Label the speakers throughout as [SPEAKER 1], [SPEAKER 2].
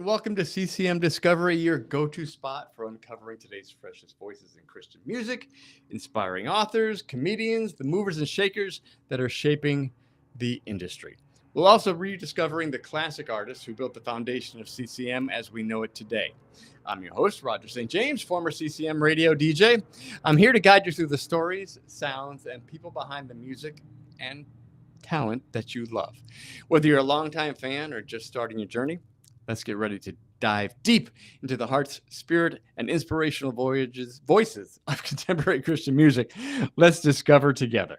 [SPEAKER 1] Welcome to CCM Discovery, your go-to spot for uncovering today's freshest voices in Christian music, inspiring authors, comedians, the movers and shakers that are shaping the industry. We'll also be rediscovering the classic artists who built the foundation of CCM as we know it today. I'm your host, Roger St. James, former CCM radio DJ. I'm here to guide you through the stories, sounds, and people behind the music and talent that you love. Whether you're a longtime fan or just starting your journey, let's get ready to dive deep into the heart's spirit and inspirational voices of contemporary Christian music. Let's discover together.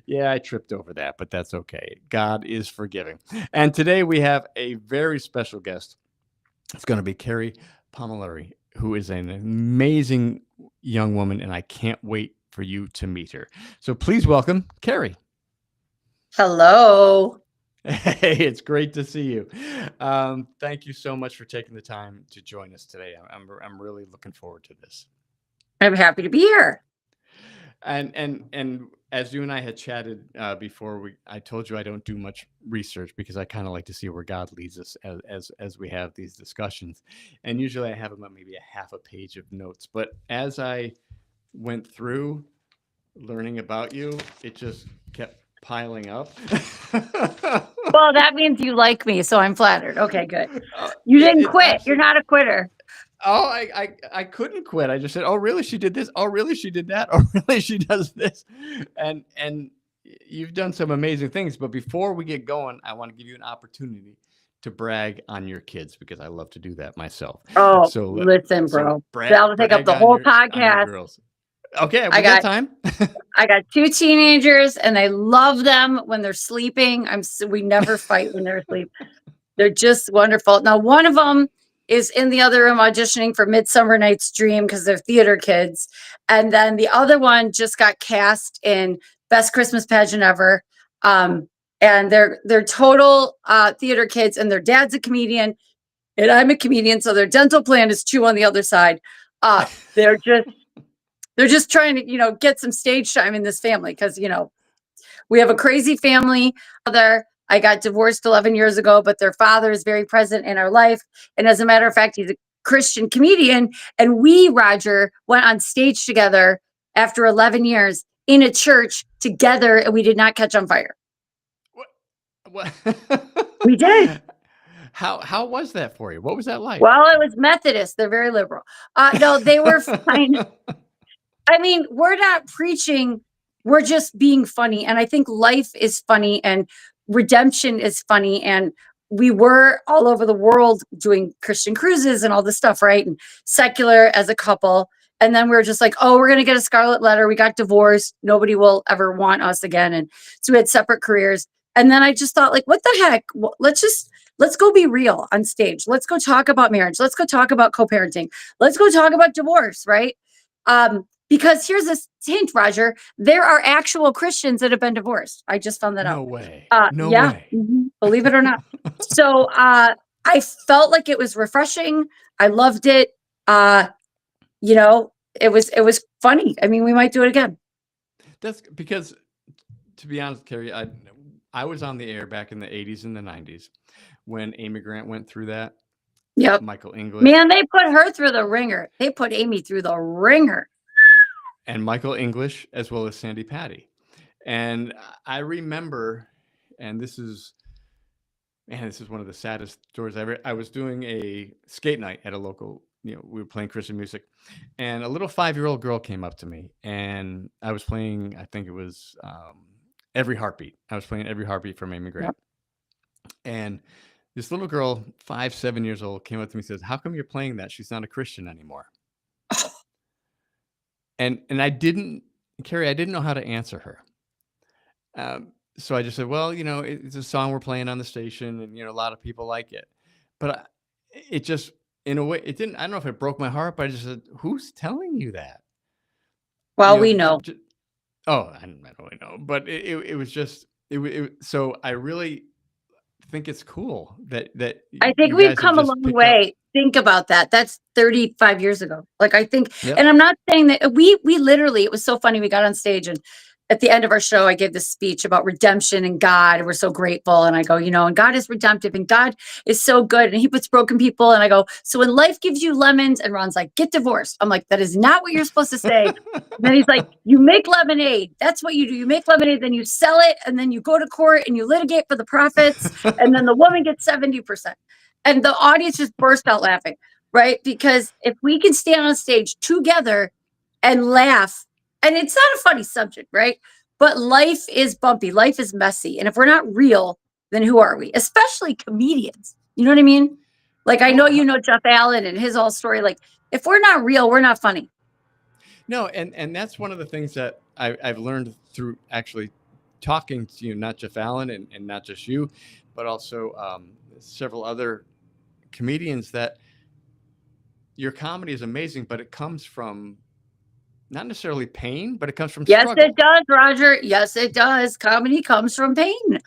[SPEAKER 1] Yeah, I tripped over that, but that's okay. God is forgiving. And today we have a very special guest. It's going to be Kerri Pomarolli, who is an amazing young woman, and I can't wait for you to meet her. So please welcome Kerri.
[SPEAKER 2] Hello.
[SPEAKER 1] Hey, it's great to see you. Thank you so much for taking the time to join us today. I'm really looking forward to this.
[SPEAKER 2] I'm happy to be here.
[SPEAKER 1] And as you and I had chatted before, I told you I don't do much research because I kind of like to see where God leads us as we have these discussions. And usually I have about maybe a half a page of notes. But as I went through learning about you, it just kept piling up.
[SPEAKER 2] Well, that means you like me, so I'm flattered. Okay, good. You didn't quit. You're not a quitter.
[SPEAKER 1] Oh, I couldn't quit. I just said, "Oh, really? She did this. Oh, really? She did that. Oh, really? She does this." And you've done some amazing things. But before we get going, I want to give you an opportunity to brag on your kids because I love to do that myself.
[SPEAKER 2] Oh,
[SPEAKER 1] So
[SPEAKER 2] listen, bro.
[SPEAKER 1] brag,
[SPEAKER 2] That'll take up the whole
[SPEAKER 1] on your
[SPEAKER 2] podcast.
[SPEAKER 1] girls. Okay, we
[SPEAKER 2] I
[SPEAKER 1] got
[SPEAKER 2] got
[SPEAKER 1] time.
[SPEAKER 2] I got 2 teenagers, and I love them when they're sleeping. We never fight when they're asleep. They're just wonderful. Now, one of them is in the other room auditioning for Midsummer Night's Dream because they're theater kids, and then the other one just got cast in Best Christmas Pageant Ever. And they're total theater kids, and their dad's a comedian, and I'm a comedian, so their dental plan is 2 on the other side. They're just trying to get some stage time in this family because we have a crazy family. I got divorced 11 years ago, but their father is very present in our life. And as a matter of fact, he's a Christian comedian. And we, Roger, went on stage together after 11 years in a church together, and we did not catch on fire.
[SPEAKER 1] What?
[SPEAKER 2] We did.
[SPEAKER 1] How was that for you? What was that like?
[SPEAKER 2] Well, it was Methodist. They're very liberal. No, they were fine. I mean, we're not preaching. We're just being funny. And I think life is funny and redemption is funny. And we were all over the world doing Christian cruises and all this stuff, right? And secular as a couple. And then we were just like, oh, we're going to get a scarlet letter. We got divorced. Nobody will ever want us again. And so we had separate careers. And then I just thought, like, what the heck? Let's go be real on stage. Let's go talk about marriage. Let's go talk about co-parenting. Let's go talk about divorce, right? Because here's this hint, Roger. There are actual Christians that have been divorced. I just found that out.
[SPEAKER 1] No way.
[SPEAKER 2] Yeah, believe it or not. So I felt like it was refreshing. I loved it. It was funny. I mean, we might do it again.
[SPEAKER 1] That's because, to be honest, Kerri, I was on the air back in the 80s and the 90s when Amy Grant went through that.
[SPEAKER 2] Yep.
[SPEAKER 1] Michael English.
[SPEAKER 2] Man, they put her through the ringer. They put Amy through the ringer.
[SPEAKER 1] And Michael English, as well as Sandy Patty. And I remember, and this is one of the saddest stories ever. I was doing a skate night at a local, we were playing Christian music, and a little 5-year-old girl came up to me, and I was playing, I think it was Every Heartbeat. I was playing Every Heartbeat from Amy Grant. Yep. And this little girl, 5, 7 years old, came up to me and says, "How come you're playing that? She's not a Christian anymore." And Kerri, I didn't know how to answer her. So I just said, well, it's a song we're playing on the station, and a lot of people like it. But it just, in a way, it didn't. I don't know if it broke my heart, but I just said, "Who's telling you that?"
[SPEAKER 2] Well, we know.
[SPEAKER 1] I don't really know, but it was just so I really think it's cool that
[SPEAKER 2] I think we've come a long way. Think about that. That's 35 years ago. Like, I think, yep. And I'm not saying that we literally, it was so funny. We got on stage and at the end of our show, I gave this speech about redemption and God, and we're so grateful. And I go, and God is redemptive and God is so good. And he puts broken people. And I go, so when life gives you lemons, and Ron's like, get divorced. I'm like, that is not what you're supposed to say. And then he's like, you make lemonade. That's what you do. You make lemonade, then you sell it, and then you go to court and you litigate for the profits, and then the woman gets 70%. And the audience just burst out laughing, right? Because if we can stand on stage together and laugh, and it's not a funny subject, right? But life is bumpy, life is messy. And if we're not real, then who are we? Especially comedians. You know what I mean? Like, I know
[SPEAKER 1] Well,
[SPEAKER 2] you know Jeff Allen and his whole story. Like, if we're not real, we're not funny.
[SPEAKER 1] no, and that's one of the things that I've learned through actually talking to you, not Jeff Allen and not just you, but also several other comedians, that your comedy is amazing, but it comes from not necessarily pain, but it comes from
[SPEAKER 2] Yes, it
[SPEAKER 1] struggle.
[SPEAKER 2] does, Roger. Yes, it does. Comedy comes from pain.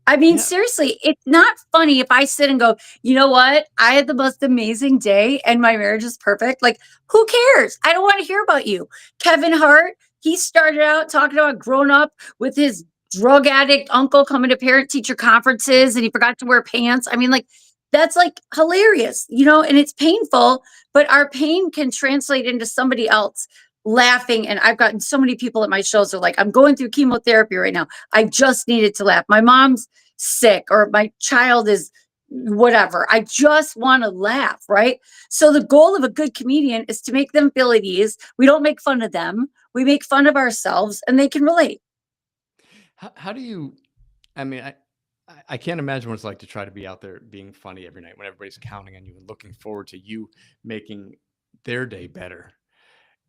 [SPEAKER 2] I mean,
[SPEAKER 1] Yeah.
[SPEAKER 2] seriously, it's not funny if I sit and go, you know what? I had the most amazing day and my marriage is perfect. Like, who cares? I don't want to hear about you. Kevin Hart, he started out talking about growing up with his drug addict uncle coming to parent teacher conferences and he forgot to wear pants. I mean, like, that's like hilarious, and it's painful, but our pain can translate into somebody else laughing. And I've gotten so many people at my shows are like, I'm going through chemotherapy right now. I just needed to laugh. My mom's sick or my child is whatever. I just want to laugh, right? So the goal of a good comedian is to make them feel at ease. We don't make fun of them. We make fun of ourselves and they can relate.
[SPEAKER 1] How do you? I mean, I can't imagine what it's like to try to be out there being funny every night when everybody's counting on you and looking forward to you making their day better.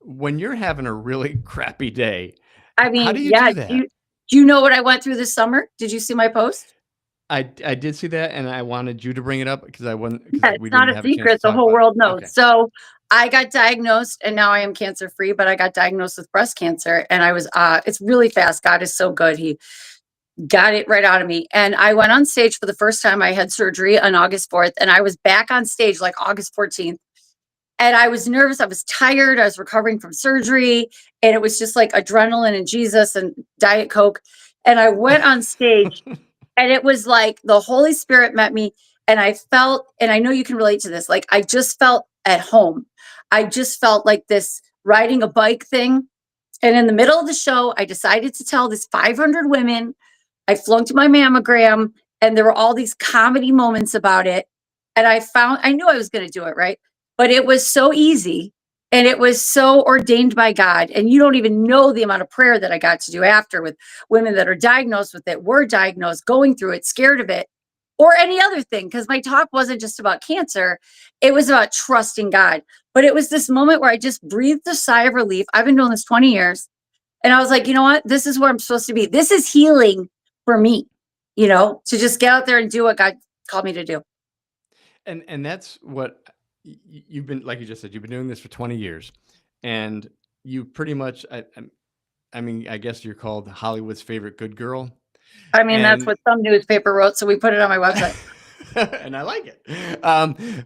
[SPEAKER 1] When you're having a really crappy day,
[SPEAKER 2] I
[SPEAKER 1] how
[SPEAKER 2] mean,
[SPEAKER 1] do you
[SPEAKER 2] yeah,
[SPEAKER 1] do that?
[SPEAKER 2] do you know what I went through this summer? Did you see my post?
[SPEAKER 1] I did see that, and I wanted you to bring it up because I wasn't
[SPEAKER 2] Yeah,
[SPEAKER 1] because we
[SPEAKER 2] it's not
[SPEAKER 1] didn't
[SPEAKER 2] a
[SPEAKER 1] have a chance to
[SPEAKER 2] secret. The
[SPEAKER 1] talk
[SPEAKER 2] whole
[SPEAKER 1] about it.
[SPEAKER 2] world knows.
[SPEAKER 1] Okay.
[SPEAKER 2] So I got diagnosed and now I am cancer free, but I got diagnosed with breast cancer and it's really fast. God is so good. He got it right out of me. And I went on stage for the first time. I had surgery on August 4th, and I was back on stage like August 14th. And I was nervous. I was tired. I was recovering from surgery. And it was just like adrenaline and Jesus and Diet Coke. And I went on stage, and it was like the Holy Spirit met me. And I felt, and I know you can relate to this, like I just felt at home. I just felt like this riding a bike thing. And in the middle of the show, I decided to tell this 500 women I flunked my mammogram, and there were all these comedy moments about it. And I knew I was going to do it, right? But it was so easy and it was so ordained by God. And you don't even know the amount of prayer that I got to do after with women that are diagnosed with it, were diagnosed, going through it, scared of it, or any other thing. Because my talk wasn't just about cancer, it was about trusting God. But it was this moment where I just breathed a sigh of relief. I've been doing this 20 years. And I was like, you know what? This is where I'm supposed to be. This is healing for me, to just get out there and do what God called me to do.
[SPEAKER 1] And that's what you've been, like you just said, you've been doing this for 20 years, and you pretty much I mean, I guess you're called Hollywood's favorite good girl,
[SPEAKER 2] I mean, that's
[SPEAKER 1] and
[SPEAKER 2] what some newspaper wrote, so we put it on my website.
[SPEAKER 1] and I like it.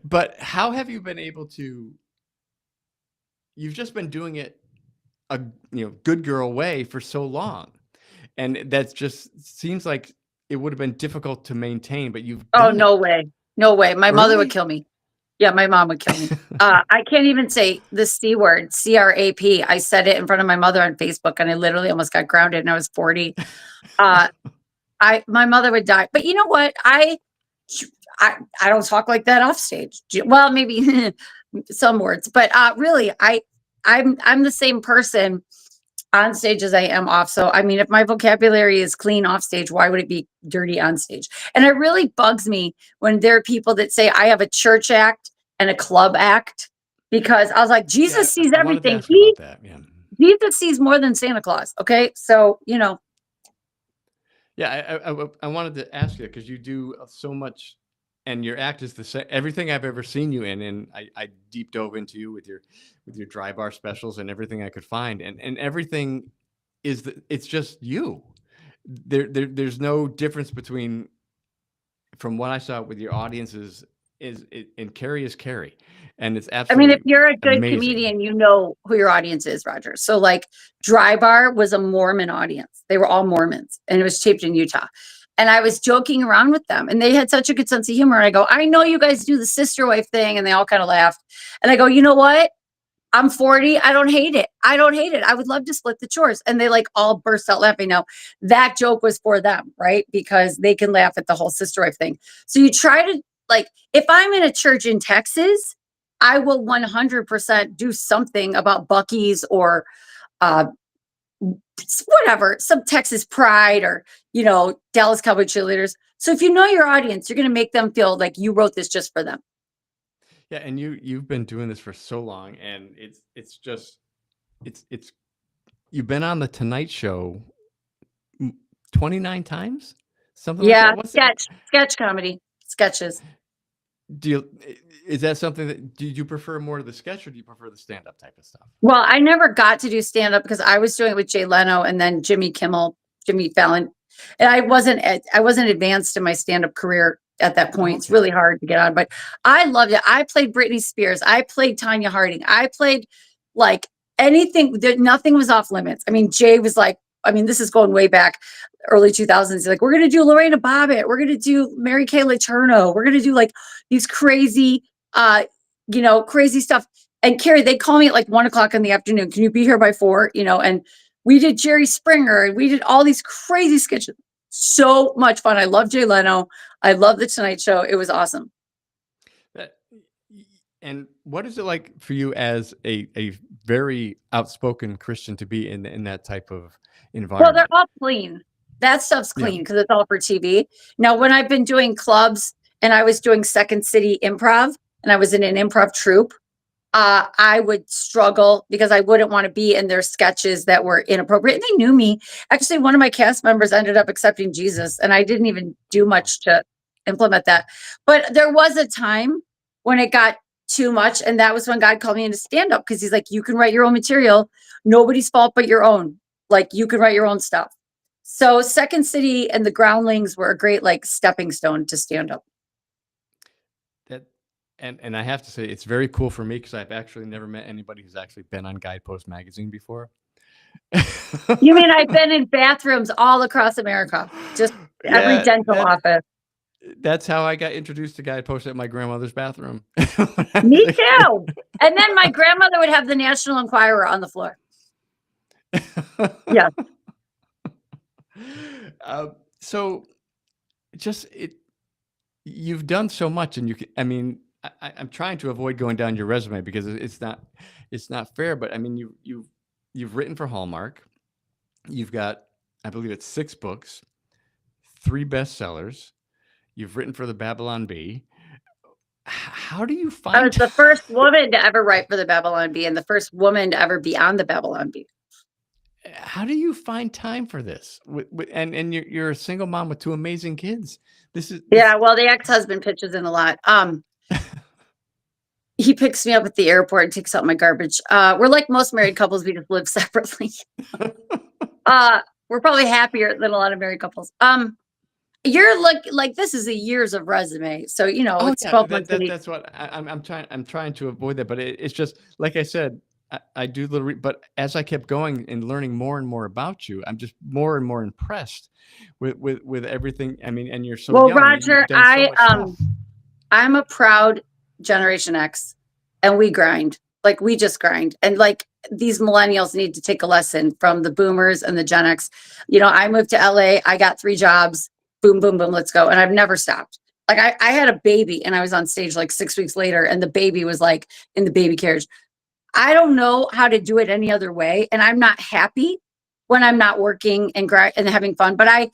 [SPEAKER 1] But how have you been able to? You've just been doing it a good girl way for so long, and that just seems like it would have been difficult to maintain, but you've
[SPEAKER 2] Oh,
[SPEAKER 1] done
[SPEAKER 2] no
[SPEAKER 1] it.
[SPEAKER 2] way. No way. My mother would
[SPEAKER 1] Really?
[SPEAKER 2] kill me. Yeah, my mom would kill me. I can't even say the C word, CRAP. I said it in front of my mother on Facebook and I literally almost got grounded and I was 40. Uh, my mother would die. But you know what? I don't talk like that off stage. Well, maybe some words, but really, I'm the same person on stage as I am off. So I mean, if my vocabulary is clean off stage, why would it be dirty on stage? And it really bugs me when there are people that say I have a church act and a club act because I was like,
[SPEAKER 1] Yeah,
[SPEAKER 2] Jesus sees
[SPEAKER 1] I wanted to
[SPEAKER 2] everything.
[SPEAKER 1] ask you
[SPEAKER 2] He
[SPEAKER 1] about that. Yeah.
[SPEAKER 2] Jesus sees more than Santa Claus. Okay, so
[SPEAKER 1] Yeah, I wanted to ask you because you do so much, and your act is the same. Everything I've ever seen you in, and I deep dove into you with your dry bar specials and everything I could find, and everything it's just you. There's no difference between from what I saw with your audiences. and Kerri is Kerri, and it's
[SPEAKER 2] I mean, if
[SPEAKER 1] absolutely
[SPEAKER 2] you're a good
[SPEAKER 1] amazing.
[SPEAKER 2] comedian, you know who your audience is, Roger. So like Dry Bar was a Mormon audience. They were all Mormons and it was taped in Utah. And I was joking around with them and they had such a good sense of humor. And I go, I know you guys do the sister wife thing. And they all kind of laughed. And I go, you know what? I'm 40. I don't hate it. I don't hate it. I would love to split the chores. And they like all burst out laughing. Now, that joke was for them, right? Because they can laugh at the whole sister wife thing. So you try to, like, if I'm in a church in Texas, I will 100% do something about Bucky's or uh, whatever, some Texas pride or, Dallas Cowboy cheerleaders. So if you know your audience, you're going to make them feel like you wrote this just for them.
[SPEAKER 1] Yeah, and you've been doing this for so long, and it's just it's you've been on the Tonight Show 29 times, something like
[SPEAKER 2] Yeah,
[SPEAKER 1] that. What's it?
[SPEAKER 2] sketch comedy, sketches.
[SPEAKER 1] Do you is that something that do you prefer more to the sketch or do you prefer the stand up type of stuff?
[SPEAKER 2] Well, I never got to do stand up because I was doing it with Jay Leno and then Jimmy Kimmel, Jimmy Fallon. And I wasn't advanced in my stand up career at that point. It's
[SPEAKER 1] Okay.
[SPEAKER 2] really hard to get on, but I loved it. I played Britney Spears. I played Tanya Harding. I played like anything that nothing was off limits. I mean, Jay was like, I mean, this is going way back early 2000s. He's like, we're going to do Lorena Bobbitt. We're going to do Mary Kay Letourneau. We're going to do like these crazy, crazy stuff. And Kerri, they call me at like 1 o'clock in the afternoon. Can you be here by 4? And we did Jerry Springer and we did all these crazy sketches. So much fun. I love Jay Leno. I love the Tonight Show. It was awesome.
[SPEAKER 1] That, and what is it like for you as a very outspoken Christian to be in that type of
[SPEAKER 2] Well, they're
[SPEAKER 1] environment?
[SPEAKER 2] all clean. That stuff's
[SPEAKER 1] Yeah.
[SPEAKER 2] clean because it's all for TV. Now, when I've been doing clubs and I was doing Second City Improv and I was in an improv troupe, I would struggle because I wouldn't want to be in their sketches that were inappropriate. And they knew me. Actually, one of my cast members ended up accepting Jesus, and I didn't even do much to implement that. But there was a time when it got too much, and that was when God called me into stand up because He's like, you can write your own material, nobody's fault but your own. Like, you can write your own stuff. So, Second City and the Groundlings were a great, like, stepping stone to stand up.
[SPEAKER 1] That and I have to say it's very cool for me because I've actually never met anybody who's actually been on Guidepost magazine before.
[SPEAKER 2] You mean I've been in bathrooms all across America, just every
[SPEAKER 1] Yeah,
[SPEAKER 2] dental office.
[SPEAKER 1] that's how I got introduced to Guidepost at my grandmother's bathroom.
[SPEAKER 2] Me too. And then my grandmother would have the National Enquirer on the floor. Yeah.
[SPEAKER 1] So just you've done so much, and I mean, I'm trying to avoid going down your resume because it's not fair. But I mean, you've written for Hallmark. You've got, I believe it's 6 books, 3 bestsellers. You've written for the Babylon Bee. How do you
[SPEAKER 2] I
[SPEAKER 1] find
[SPEAKER 2] was the first woman to ever write for the Babylon Bee and the first woman to ever be on the Babylon Bee.
[SPEAKER 1] how do you find time for this? And you're a single mom with 2 amazing kids. This is
[SPEAKER 2] Yeah,
[SPEAKER 1] this.
[SPEAKER 2] well, the ex-husband pitches in a lot. He picks me up at the airport and takes out my garbage. We're like most married couples, we just live separately. We're probably happier than a lot of married couples. You're like this is a years of resume. So,
[SPEAKER 1] Oh
[SPEAKER 2] it's
[SPEAKER 1] yeah,
[SPEAKER 2] 12 months a week.
[SPEAKER 1] that's what I'm trying to avoid that, but it's just like I said, I do little, but as I kept going and learning more and more about you, I'm just more and more impressed with everything. I mean, and you're so
[SPEAKER 2] Well,
[SPEAKER 1] young, you've
[SPEAKER 2] Roger,
[SPEAKER 1] done so much stuff.
[SPEAKER 2] I'm a proud Generation X and we grind. Like we just grind. And like these millennials need to take a lesson from the boomers and the Gen X. I moved to LA, I got 3 jobs, boom, boom, boom, let's go. And I've never stopped. Like I had a baby and I was on stage like 6 weeks later and the baby was like in the baby carriage. I don't know how to do it any other way. And I'm not happy when I'm not working and having fun, but I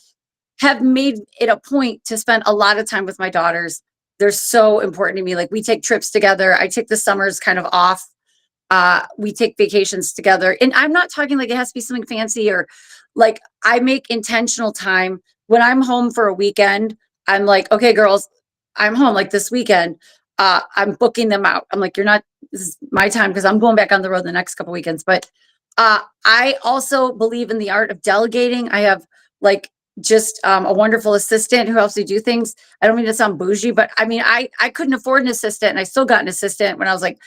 [SPEAKER 2] have made it a point to spend a lot of time with my daughters. They're so important to me. Like we take trips together. I take the summers kind of off. We take vacations together. And I'm not talking like it has to be something fancy or like I make intentional time when I'm home for a weekend. I'm like, okay, girls, I'm home like this weekend. I'm booking them out. I'm like, this is my time because I'm going back on the road the next couple weekends. But I also believe in the art of delegating. I have like just a wonderful assistant who helps you do things. I don't mean to sound bougie, but I mean, I couldn't afford an assistant, and I still got an assistant when I was like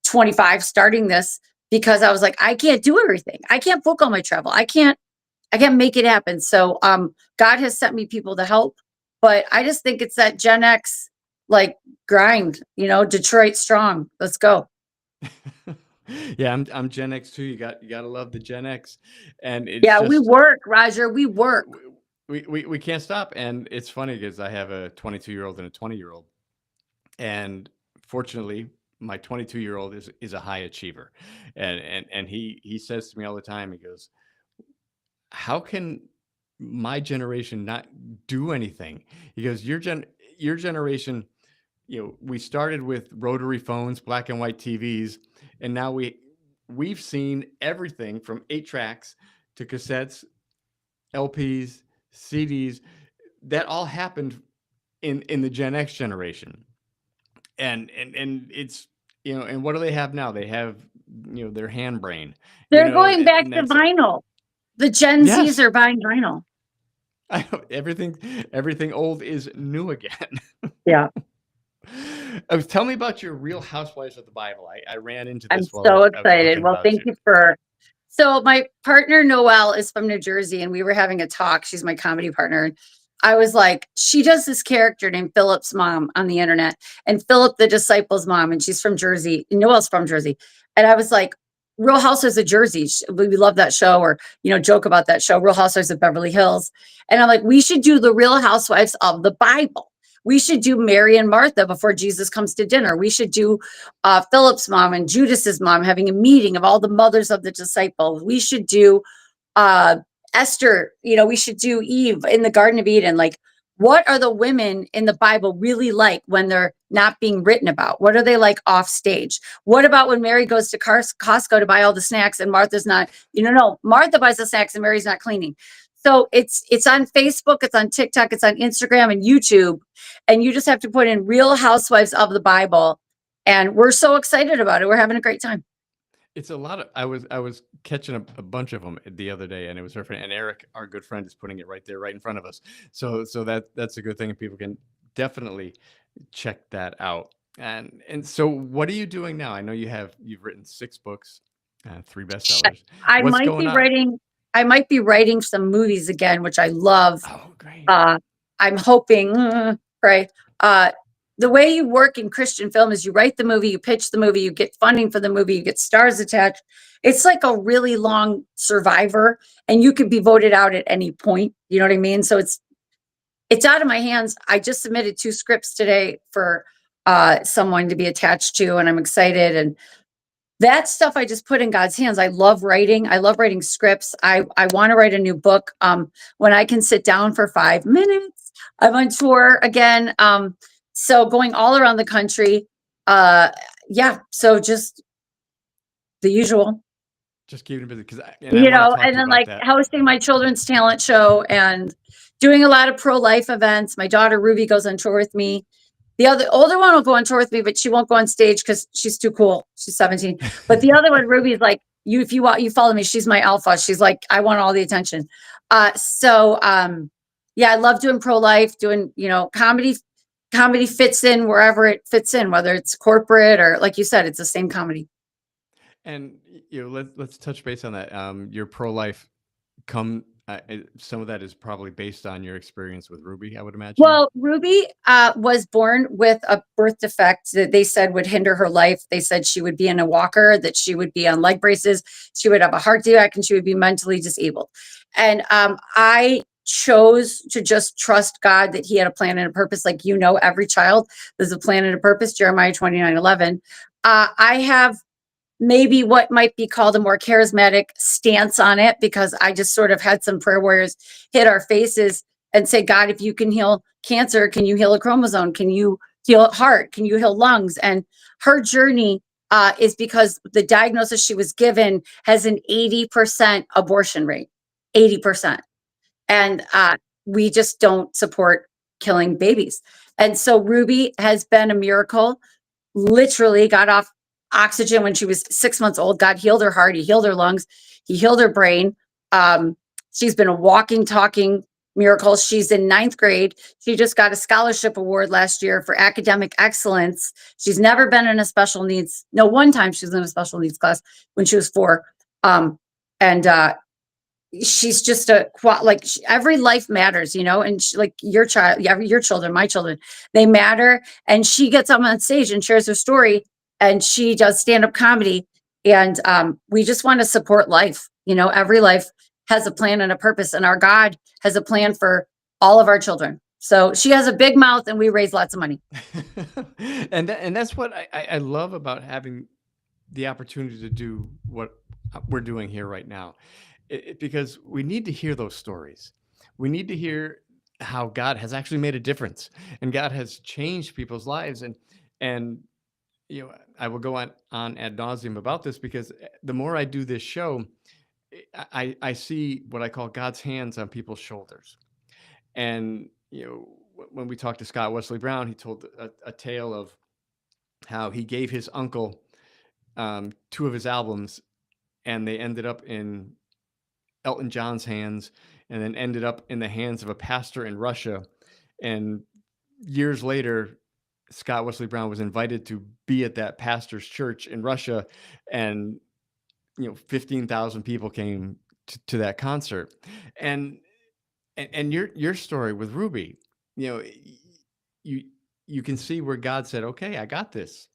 [SPEAKER 2] 25 starting this, because I was like, I can't do everything. I can't book all my travel. I can't make it happen. So God has sent me people to help, but I just think it's that Gen X like grind, Detroit strong. Let's go.
[SPEAKER 1] Yeah, I'm Gen X too. You gotta love the Gen X, and it's
[SPEAKER 2] Yeah, we
[SPEAKER 1] just
[SPEAKER 2] work, Roger. We work.
[SPEAKER 1] we can't stop. And it's funny because I have a 22-year-old and a 20-year-old, and fortunately, my 22-year-old is a high achiever, and he says to me all the time. He goes, "How can my generation not do anything?" He goes, your generation, we started with rotary phones, black and white TVs, and now we've seen everything from 8 tracks to cassettes, LPs, CDs. That all happened in the Gen X generation, and it's and what do they have now? They have their hand brain,
[SPEAKER 2] They're going back
[SPEAKER 1] and
[SPEAKER 2] to
[SPEAKER 1] that's
[SPEAKER 2] vinyl. The Gen Zs
[SPEAKER 1] yes.
[SPEAKER 2] are buying vinyl.
[SPEAKER 1] Everything old is new again.
[SPEAKER 2] Yeah.
[SPEAKER 1] Tell me about your Real Housewives of the Bible. I ran into
[SPEAKER 2] I'm
[SPEAKER 1] this while
[SPEAKER 2] so
[SPEAKER 1] I was
[SPEAKER 2] excited.
[SPEAKER 1] looking
[SPEAKER 2] Well,
[SPEAKER 1] about
[SPEAKER 2] thank
[SPEAKER 1] you.
[SPEAKER 2] you for. So my partner Noelle is from New Jersey, and we were having a talk. She's my comedy partner. And I was like, she does this character named Philip's mom on the internet, and Philip the disciple's mom, and she's from Jersey. And Noelle's from Jersey, and I was like, Real Housewives of Jersey. We love that show, or joke about that show, Real Housewives of Beverly Hills. And I'm like, we should do the Real Housewives of the Bible. We should do Mary and Martha before Jesus comes to dinner. We should do Philip's mom and Judas's mom having a meeting of all the mothers of the disciples. We should do uh, Esther. We should do Eve in the Garden of Eden. Like, what are the women in the Bible really like when they're not being written about? What are they like off stage? What about when Mary goes to Costco to buy all the snacks and Martha's not? No, Martha buys the snacks and Mary's not cleaning. So it's on Facebook, it's on TikTok, it's on Instagram and YouTube, and you just have to put in Real Housewives of the Bible, and we're so excited about it. We're having a great time.
[SPEAKER 1] It's a lot of. I was catching a bunch of them the other day, and it was her friend. And Eric, our good friend, is putting it right there, right in front of us. So that's a good thing, and people can definitely check that out. And so, what are you doing now? I know you've written 6 books, 3 bestsellers.
[SPEAKER 2] I
[SPEAKER 1] What's
[SPEAKER 2] might
[SPEAKER 1] going
[SPEAKER 2] be
[SPEAKER 1] on?
[SPEAKER 2] writing I might be writing some movies again, which I love.
[SPEAKER 1] Oh, great.
[SPEAKER 2] Uh, I'm hoping, pray. Uh, the way you work in Christian film is you write the movie, you pitch the movie, you get funding for the movie, you get stars attached. It's like a really long Survivor, and you could be voted out at any point. You know what I mean? So it's out of my hands. I just submitted 2 scripts today for someone to be attached to, and I'm excited. And that stuff I just put in God's hands. I love writing. I love writing scripts. I want to write a new book. When I can sit down for 5 minutes, I'm on tour again. So going all around the country. Uh, yeah. So just the usual,
[SPEAKER 1] Just keeping it busy because I want to talk
[SPEAKER 2] and
[SPEAKER 1] to you
[SPEAKER 2] then
[SPEAKER 1] about
[SPEAKER 2] like
[SPEAKER 1] that.
[SPEAKER 2] hosting my children's talent show and doing a lot of pro-life events. My daughter Ruby goes on tour with me. The other older one will go on tour with me, but she won't go on stage because she's too cool. She's 17. But the other one, Ruby's like, if you want, you follow me. She's my alpha. She's like, I want all the attention. Yeah, I love doing pro-life, doing, comedy. Comedy fits in wherever it fits in, whether it's corporate or like you said, it's the same comedy.
[SPEAKER 1] And let's touch base on that. Your pro life come. Some of that is probably based on your experience with Ruby, I would imagine.
[SPEAKER 2] Well, Ruby was born with a birth defect that they said would hinder her life. They said she would be in a walker, that she would be on leg braces, she would have a heart defect, and she would be mentally disabled. And I chose to just trust God that He had a plan and a purpose. Like, every child, there's a plan and a purpose, Jeremiah 29:11. I have maybe what might be called a more charismatic stance on it, because I just sort of had some prayer warriors hit our faces and say, God, if you can heal cancer, can you heal a chromosome? Can you heal heart? Can you heal lungs? And her journey is because the diagnosis she was given has an 80% abortion rate, 80%. And we just don't support killing babies. And so Ruby has been a miracle, literally got off oxygen when she was 6 months old. God healed her heart, He healed her lungs, He healed her brain. She's been a walking, talking miracles. She's in ninth grade. She just got a scholarship award last year for academic excellence. She's never been in a special needs. No, one time she was in a special needs class when she was 4. Um, and she's just like every life matters, and like your child, your children, my children, they matter. And she gets up on stage and shares her story, and she does stand-up comedy. And we just want to support life. Every life has a plan and a purpose, and our God has a plan for all of our children. So she has a big mouth, and we raise lots of money.
[SPEAKER 1] And that's what I love about having the opportunity to do what we're doing here right now, because we need to hear those stories. We need to hear how God has actually made a difference, and God has changed people's lives. And I will go on ad nauseum about this, because the more I do this show, I see what I call God's hands on people's shoulders. And when we talked to Scott Wesley Brown, he told a tale of how he gave his uncle 2 of his albums, and they ended up in Elton John's hands, and then ended up in the hands of a pastor in Russia. And years later, Scott Wesley Brown was invited to be at that pastor's church in Russia, and 15,000 people came to that concert. And your story with Ruby, you you can see where God said, "Okay, I got this.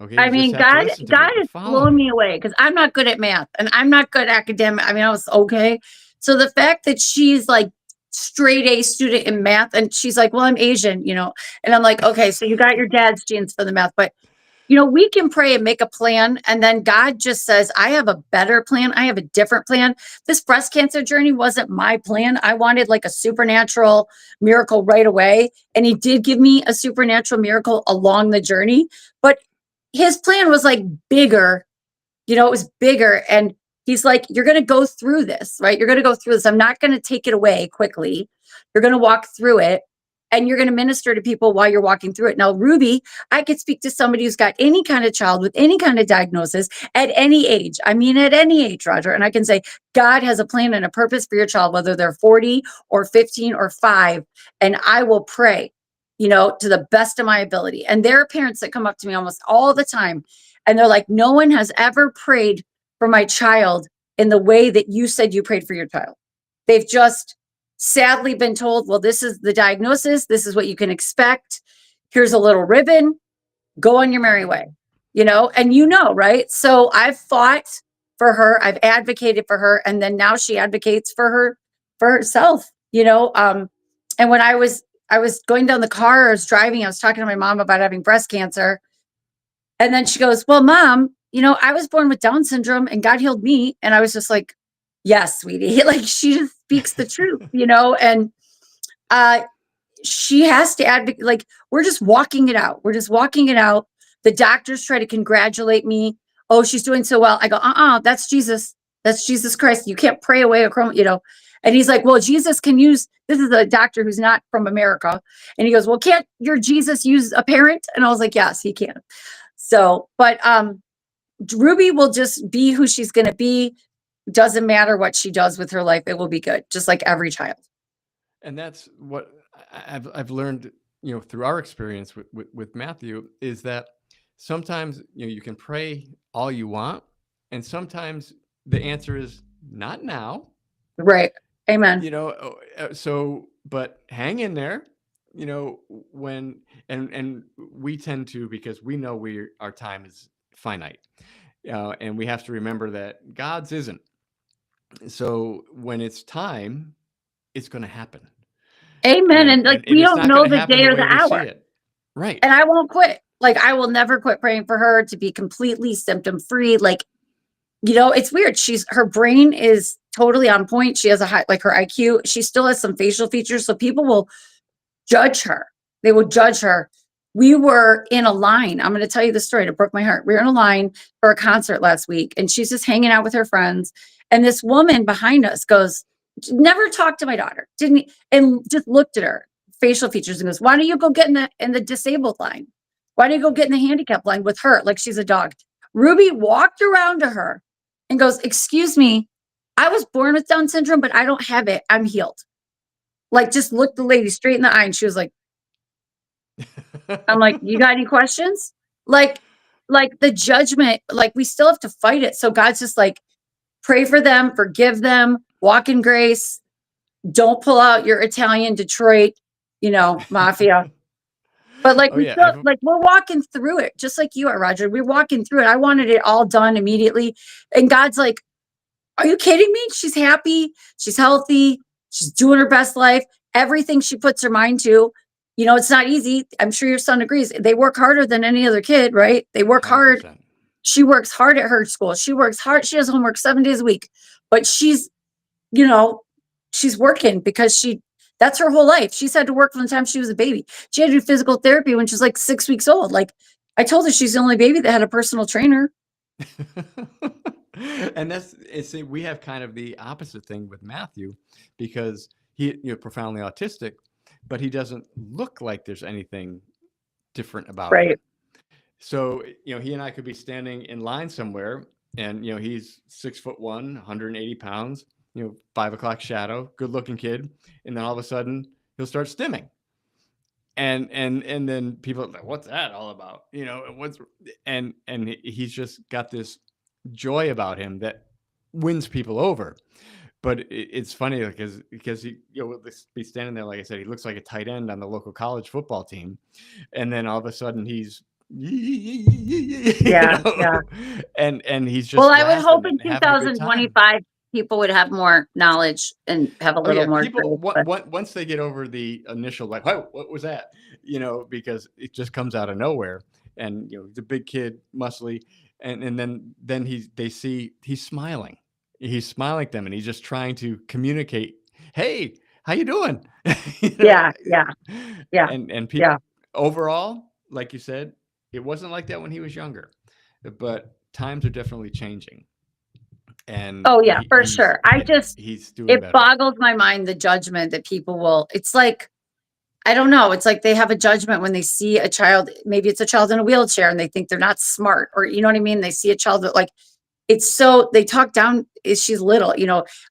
[SPEAKER 1] Okay,
[SPEAKER 2] I
[SPEAKER 1] you just
[SPEAKER 2] mean,
[SPEAKER 1] have to
[SPEAKER 2] God,
[SPEAKER 1] listen to
[SPEAKER 2] God
[SPEAKER 1] me and
[SPEAKER 2] has
[SPEAKER 1] follow
[SPEAKER 2] blown
[SPEAKER 1] me."
[SPEAKER 2] me away because I'm not good at math and I'm not good academic. I mean, I was okay. So the fact that she's like straight A student in math, and she's like, well, I'm Asian, and I'm like, okay, so you got your dad's genes for the math, but we can pray and make a plan. And then God just says, I have a better plan. I have a different plan. This breast cancer journey wasn't my plan. I wanted like a supernatural miracle right away. And he did give me a supernatural miracle along the journey. But his plan was like bigger, it was bigger. And he's like, you're going to go through this, right? You're going to go through this. I'm not going to take it away quickly. You're going to walk through it, and you're going to minister to people while you're walking through it. Now, Ruby, I could speak to somebody who's got any kind of child with any kind of diagnosis at any age. I mean, at any age, Roger. And I can say, God has a plan and a purpose for your child, whether they're 40 or 15 or 5. And I will pray, to the best of my ability. And there are parents that come up to me almost all the time, and they're like, no one has ever prayed for my child in the way that you said you prayed for your child. They've just sadly been told, well, this is the diagnosis. This is what you can expect. Here's a little ribbon. Go on your merry way, and right? So I've fought for her. I've advocated for her. And then now she advocates for herself, and when I was going down the car, I was driving, I was talking to my mom about having breast cancer. And then she goes, well, Mom, I was born with Down syndrome and God healed me. And I was just like, yes, sweetie. Like she just speaks the truth, and uh, she has to advocate. Like we're just walking it out. We're just walking it out. The doctors try to congratulate me. Oh, she's doing so well. I go, that's Jesus. That's Jesus Christ. You can't pray away a chrome. And he's like, well, Jesus can use, this is a doctor who's not from America. And he goes, well, can't your Jesus use a parent? And I was like, yes, he can. So, but Ruby will just be who she's going to be. Doesn't matter what she does with her life. It will be good, just like every child.
[SPEAKER 1] And that's what I've learned, through our experience with Matthew, is that sometimes you can pray all you want, and sometimes the answer is not now.
[SPEAKER 2] Right. Amen.
[SPEAKER 1] So but hang in there. When and we tend to, because we know our time is finite, and we have to remember that God's isn't. So when it's time, it's going to happen.
[SPEAKER 2] Amen.
[SPEAKER 1] and
[SPEAKER 2] And like,
[SPEAKER 1] and, and
[SPEAKER 2] we
[SPEAKER 1] it's
[SPEAKER 2] don't
[SPEAKER 1] not going
[SPEAKER 2] know
[SPEAKER 1] to
[SPEAKER 2] the
[SPEAKER 1] happen
[SPEAKER 2] day
[SPEAKER 1] the
[SPEAKER 2] or
[SPEAKER 1] way
[SPEAKER 2] the
[SPEAKER 1] we see
[SPEAKER 2] hour.
[SPEAKER 1] it. Right.
[SPEAKER 2] And I won't quit. Like, I will never quit praying for her to be completely symptom free. Like, it's weird. Her brain is totally on point. She has a high, like her IQ. She still has some facial features. So people will judge her. They will judge her. We were in a line. I'm going to tell you the story. It broke my heart. We were in a line for a concert last week, and she's just hanging out with her friends. And this woman behind us goes, never talked to my daughter, didn't, and just looked at her facial features and goes, why don't you go get in the disabled line? Why don't you go get in the handicap line with her? Like she's a dog. Ruby walked around to her and goes, excuse me, I was born with Down syndrome, but I don't have it. I'm healed. like, just looked the lady straight in the eye, and she was like, I'm like, "You got any questions?" Like the judgment, like, we still have to fight it. So God's just like, pray for them, forgive them, walk in grace. Don't pull out your Italian Detroit, mafia. But like
[SPEAKER 1] Oh
[SPEAKER 2] we
[SPEAKER 1] yeah,
[SPEAKER 2] still like we're walking through it, just like you are, Roger. We're walking through it. I wanted it all done immediately. And God's like, are you kidding me? She's happy, she's healthy, she's doing her best life, everything she puts her mind to. It's not easy. I'm sure your son agrees. They work harder than any other kid, right? They work hard.
[SPEAKER 1] 100%.
[SPEAKER 2] She works hard at her school. She works hard. She does homework 7 days a week, but you know, she's working because that's her whole life. She's had to work from the time she was a baby. She had to do physical therapy when she was like 6 weeks old. Like I told her she's the only baby that had a personal trainer.
[SPEAKER 1] And we have kind of the opposite thing with Matthew, because he profoundly autistic, but he doesn't look like there's anything different about him.
[SPEAKER 2] Right.
[SPEAKER 1] So he and I could be standing in line somewhere, and he's 6'1", 180 pounds, 5 o'clock shadow, good looking kid, and then all of a sudden he'll start stimming. And then people are like, what's that all about? And he's just got this joy about him that wins people over. But it's funny because he will be standing there, like I said, he looks like a tight end on the local college football team, and then all of a sudden he's
[SPEAKER 2] Yeah. Yeah.
[SPEAKER 1] and he's
[SPEAKER 2] Well,
[SPEAKER 1] just
[SPEAKER 2] I would hope
[SPEAKER 1] laughing
[SPEAKER 2] in
[SPEAKER 1] and having a good time.
[SPEAKER 2] 2025 people would have more knowledge and have a
[SPEAKER 1] Oh
[SPEAKER 2] little
[SPEAKER 1] yeah,
[SPEAKER 2] more
[SPEAKER 1] people
[SPEAKER 2] grace. But
[SPEAKER 1] once they get over the initial like, "Whoa, what was that?" Because it just comes out of nowhere, and he's a big kid, muscly, and then they see he's smiling at them, and he's just trying to communicate, "Hey, how you doing?" you know,
[SPEAKER 2] yeah, yeah, yeah,
[SPEAKER 1] and people
[SPEAKER 2] yeah.
[SPEAKER 1] overall, like you said, it wasn't like that when he was younger, but times are definitely changing, and
[SPEAKER 2] Oh yeah, for sure.
[SPEAKER 1] he's doing
[SPEAKER 2] It
[SPEAKER 1] better.
[SPEAKER 2] boggles my mind the judgment that people will. It's like, I don't know. It's like they have a judgment when they see a child. Maybe it's a child in a wheelchair and they think they're not smart, or you know what I mean? They see a child that like it's so they talk down is she's little,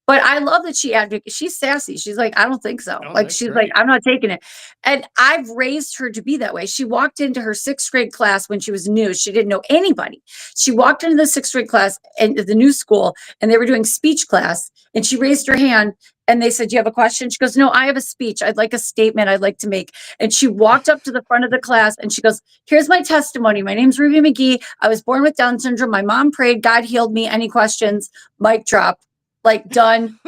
[SPEAKER 2] but I love that she advocates. She's sassy. She's like, I don't think so.
[SPEAKER 1] Oh,
[SPEAKER 2] Like
[SPEAKER 1] that's
[SPEAKER 2] she's like,
[SPEAKER 1] great.
[SPEAKER 2] I'm not taking it. And I've raised her to be that way. She walked into her sixth grade class when she was new. She didn't know anybody. She walked into the sixth grade class and the new school, and they were doing speech class. And she raised her hand and they said, "Do you have a question?" She goes, "No, I have a speech. I'd like a statement I'd like to make." And she walked up to the front of the class and she goes, "Here's my testimony. My name's Ruby McGee. I was born with Down syndrome. My mom prayed. God healed me. Any questions?" Mic drop. Like done.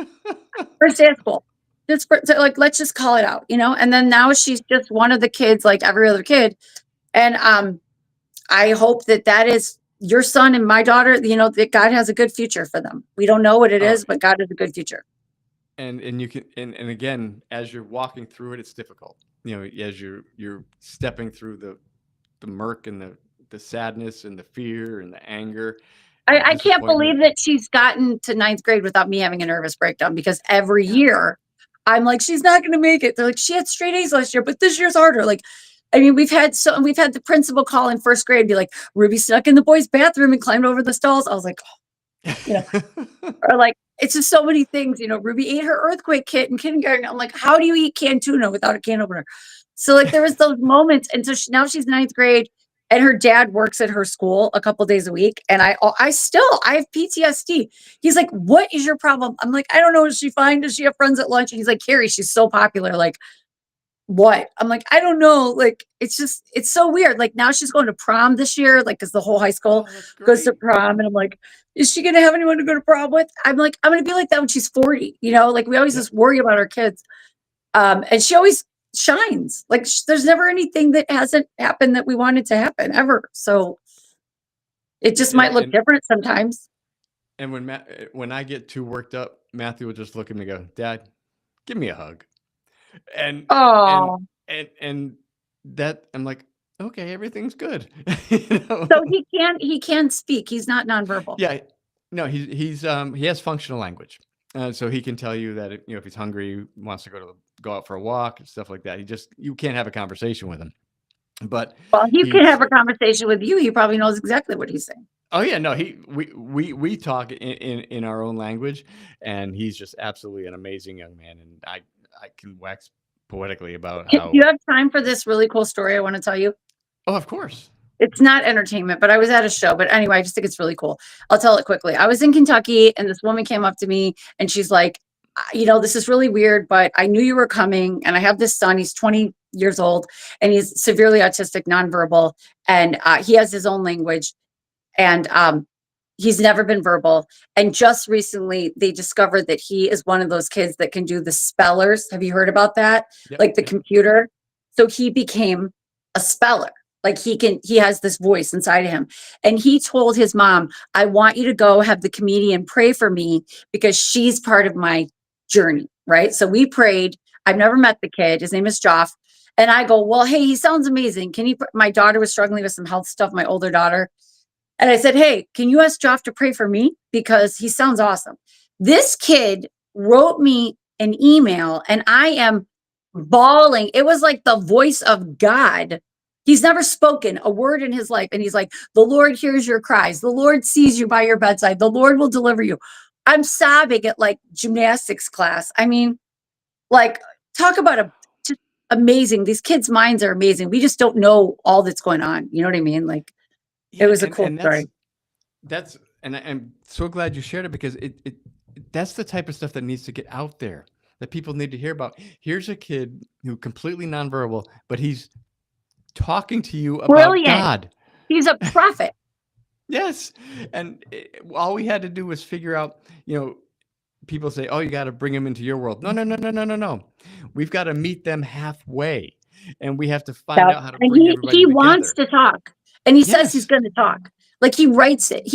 [SPEAKER 2] First day of school. Just so, like, let's just call it out. And then now she's just one of the kids, like every other kid. And I hope that is your son and my daughter. That God has a good future for them. We don't know what it
[SPEAKER 1] Oh,
[SPEAKER 2] is, but God has a good future.
[SPEAKER 1] and you can and again, as you're walking through it, it's difficult. As you're stepping through the murk and the sadness and the fear and the anger and the
[SPEAKER 2] I can't
[SPEAKER 1] disappointment.
[SPEAKER 2] believe that she's gotten to ninth grade without me having a nervous breakdown, because every
[SPEAKER 1] Yeah.
[SPEAKER 2] year I'm like, she's not going to make it. They're like, she had straight A's last year, but this year's harder. Like, I mean, we've had the principal call in first grade, be like, Ruby snuck in the boys' bathroom and climbed over the stalls. I was like, you know, or like, it's just so many things. Ruby ate her earthquake kit in kindergarten. I'm like, how do you eat canned tuna without a can opener? So like there was those moments, and so now she's ninth grade, and her dad works at her school a couple days a week, and I have PTSD. He's like, "What is your problem?" I'm like, "I don't know. Is she fine? Does she have friends at lunch?" And he's like, "Kerri, she's so popular. Like, what?" I'm like, "I don't know. Like, it's so weird. Like now she's going to prom this year, like because the whole high school
[SPEAKER 1] Oh, that's
[SPEAKER 2] goes to
[SPEAKER 1] great.
[SPEAKER 2] prom, and I'm like, is she gonna have anyone to go to prom with?" I'm like, I'm gonna be like that when she's 40. Like we always
[SPEAKER 1] Yeah.
[SPEAKER 2] just worry about our kids. And she always shines. Like there's never anything that hasn't happened that we wanted to happen ever. So it just
[SPEAKER 1] And
[SPEAKER 2] might look
[SPEAKER 1] and
[SPEAKER 2] different sometimes.
[SPEAKER 1] and when I get too worked up, Matthew will just look at me and go, "Dad, give me a hug." And and
[SPEAKER 2] Oh,
[SPEAKER 1] and that I'm like, "Okay, everything's good."
[SPEAKER 2] so he can speak. He's not nonverbal.
[SPEAKER 1] Yeah. No, he has functional language. So he can tell you that if he's hungry, wants to go out for a walk and stuff like that. You can't have a conversation with him. But
[SPEAKER 2] Well, he can
[SPEAKER 1] he's
[SPEAKER 2] have a conversation with you. He probably knows exactly what he's saying.
[SPEAKER 1] oh yeah, no, we talk in our own language, and he's just absolutely an amazing young man, and I can wax poetically about
[SPEAKER 2] Do
[SPEAKER 1] how.
[SPEAKER 2] you have time for this really cool story I want to tell you?
[SPEAKER 1] Oh, of course.
[SPEAKER 2] It's not entertainment, but I was at a show. But anyway, I just think it's really cool. I'll tell it quickly. I was in Kentucky, and this woman came up to me, and she's like, this is really weird, but I knew you were coming, and I have this son. He's 20 years old, and he's severely autistic, nonverbal, and he has his own language, and he's never been verbal. And just recently, they discovered that he is one of those kids that can do the spellers. Have you heard about that?
[SPEAKER 1] Yep.
[SPEAKER 2] Like the
[SPEAKER 1] Yep.
[SPEAKER 2] computer. So he became a speller. Like he has this voice inside of him. And he told his mom, I want you to go have the comedian pray for me because she's part of my journey. Right. So we prayed. I've never met the kid. His name is Joff. And I go, well, hey, he sounds amazing. Can he? My daughter was struggling with some health stuff, my older daughter. And I said, hey, can you ask Joff to pray for me? Because he sounds awesome. This kid wrote me an email and I am bawling. It was like the voice of God. He's never spoken a word in his life. And he's like, the Lord hears your cries. The Lord sees you by your bedside. The Lord will deliver you. I'm sobbing at like gymnastics class. I mean, like, talk about just amazing. These kids' minds are amazing. We just don't know all that's going on. You know what I mean? Like, it
[SPEAKER 1] Yeah,
[SPEAKER 2] was a
[SPEAKER 1] and
[SPEAKER 2] cool story.
[SPEAKER 1] that's and I'm so glad you shared it because it that's the type of stuff that needs to get out there that people need to hear about. Here's a kid who completely nonverbal, but he's talking to you about
[SPEAKER 2] Brilliant.
[SPEAKER 1] God.
[SPEAKER 2] He's a prophet.
[SPEAKER 1] Yes, and all we had to do was figure out. People say, "Oh, you got to bring them into your world." No, no, no, no, no, no, no. We've got to meet them halfway, and we have to find
[SPEAKER 2] Yep.
[SPEAKER 1] out how to
[SPEAKER 2] And
[SPEAKER 1] bring everybody
[SPEAKER 2] he wants
[SPEAKER 1] together.
[SPEAKER 2] to talk. And he says he's
[SPEAKER 1] Yes.
[SPEAKER 2] going to talk. Like he writes it.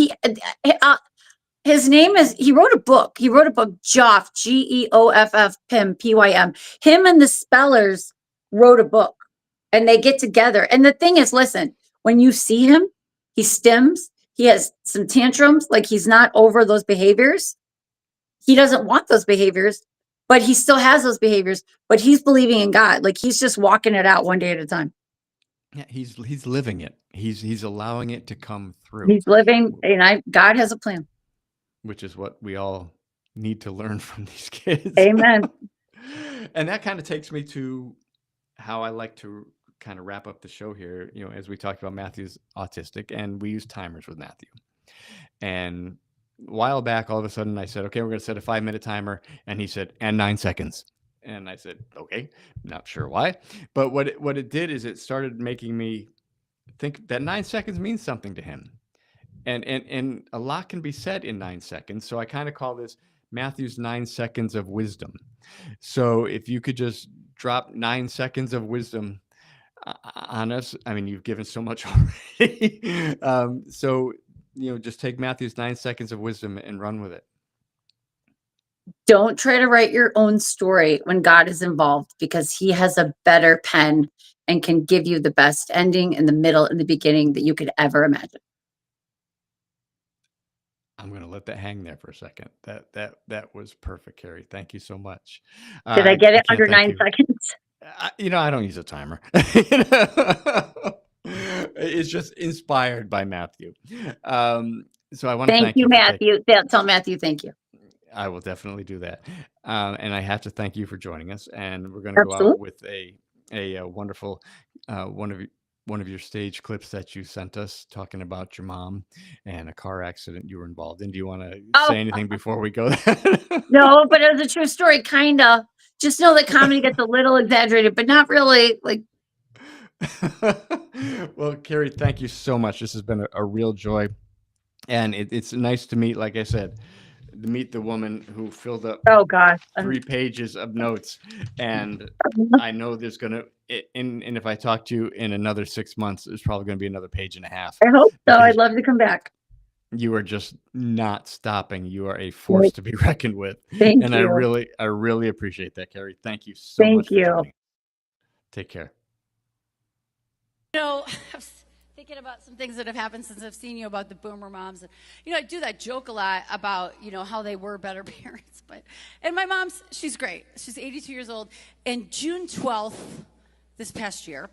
[SPEAKER 2] His name is he wrote a book. He wrote a book, Joff, Geoff Pym, Pym. Him and the spellers wrote a book and they get together. And the thing is, listen, when you see him, he stims, he has some tantrums, like he's not over those behaviors. He doesn't want those behaviors, but he still has those behaviors, but he's believing in God. Like he's just walking it out one day at a time.
[SPEAKER 1] Yeah, he's living it. He's allowing it to come through,
[SPEAKER 2] He's living, and God has a plan.
[SPEAKER 1] which is what we all need to learn from these kids.
[SPEAKER 2] Amen.
[SPEAKER 1] And that kind of takes me to how I like to kind of wrap up the show here. As we talked about Matthew's autistic, and we use timers with Matthew. And a while back, all of a sudden, I said, "Okay, we're going to set a 5-minute timer," and he said, "And 9 seconds." And I said, "Okay, not sure why," but what it did is it started making me think that 9 seconds means something to him, and a lot can be said in 9 seconds. So I kind of call this Matthew's 9 seconds of wisdom. So if you could just drop 9 seconds of wisdom on us, I mean, you've given so much already. So just take Matthew's 9 seconds of wisdom and run with it.
[SPEAKER 2] Don't try to write your own story when God is involved because he has a better pen and can give you the best ending in the middle and the beginning that you could ever imagine.
[SPEAKER 1] I'm going to let that hang there for a second. That was perfect, Kerri. Thank you so much.
[SPEAKER 2] Did I get
[SPEAKER 1] I
[SPEAKER 2] it
[SPEAKER 1] can't
[SPEAKER 2] under
[SPEAKER 1] thank
[SPEAKER 2] nine
[SPEAKER 1] you.
[SPEAKER 2] seconds?
[SPEAKER 1] I don't use a timer. It's just inspired by Matthew. So I want to
[SPEAKER 2] Thank
[SPEAKER 1] thank
[SPEAKER 2] you,
[SPEAKER 1] you for taking.
[SPEAKER 2] Matthew. Tell Matthew thank you.
[SPEAKER 1] I will definitely do that. And I have to thank you for joining us. And we're going to go out
[SPEAKER 2] Absolutely.
[SPEAKER 1] with a wonderful one of your stage clips that you sent us talking about your mom and a car accident you were involved in. Do you want to
[SPEAKER 2] Oh,
[SPEAKER 1] say anything before we go there?
[SPEAKER 2] no, but it was a true story, kind of. Just know that comedy gets a little exaggerated, but not really. Like,
[SPEAKER 1] Well, Kerri, thank you so much. This has been a real joy. And it's nice to meet, like I said, to meet the woman who filled up
[SPEAKER 2] oh gosh.
[SPEAKER 1] 3 pages of notes. And I know there's going to, and if I talk to you in another 6 months, there's probably going to be another page and a half
[SPEAKER 2] I hope so. I'd
[SPEAKER 1] because
[SPEAKER 2] love to come back.
[SPEAKER 1] you are just not stopping. You are a force
[SPEAKER 2] Right.
[SPEAKER 1] to be reckoned with.
[SPEAKER 2] Thank
[SPEAKER 1] And
[SPEAKER 2] you.
[SPEAKER 1] I really appreciate that, Kerri. Thank you so
[SPEAKER 2] Thank
[SPEAKER 1] much for
[SPEAKER 2] you.
[SPEAKER 1] joining. Take care.
[SPEAKER 3] I was thinking about some things that have happened since I've seen you about the boomer moms. And, I do that joke a lot about, how they were better parents. And my mom's, she's great. She's 82 years old. And June 12th, this past year,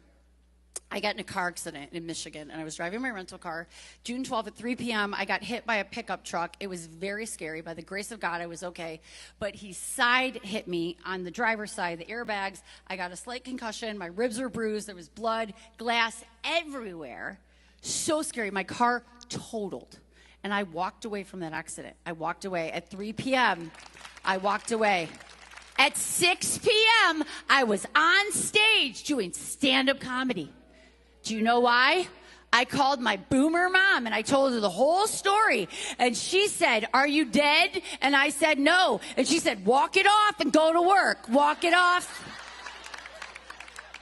[SPEAKER 3] I got in a car accident in Michigan, and I was driving my rental car. June 12th at 3 p.m., I got hit by a pickup truck. It was very scary. By the grace of God, I was okay. But he side hit me on the driver's side, the airbags. I got a slight concussion. My ribs were bruised. There was blood, glass everywhere. So scary. My car totaled. And I walked away from that accident. I walked away at 3 p.m. I walked away. At 6 p.m., I was on stage doing stand-up comedy. Do you know why? I called my boomer mom and I told her the whole story. And she said, "Are you dead?" And I said, "No." And she said, "Walk it off and go to work. Walk it off.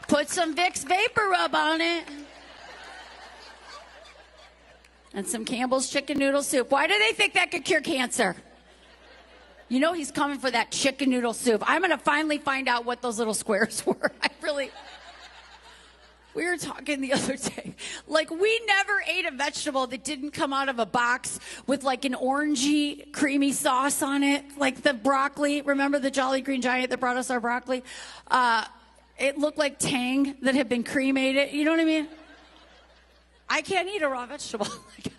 [SPEAKER 3] Put some Vicks Vapor Rub on it. And some Campbell's chicken noodle soup." Why do they think that could cure cancer? You know he's coming for that chicken noodle soup. I'm going to finally find out what those little squares were. We were talking the other day. Like, we never ate a vegetable that didn't come out of a box with like an orangey, creamy sauce on it. Like the broccoli. Remember the Jolly Green Giant that brought us our broccoli? It looked like Tang that had been cremated. You know what I mean? I can't eat a raw vegetable. Like,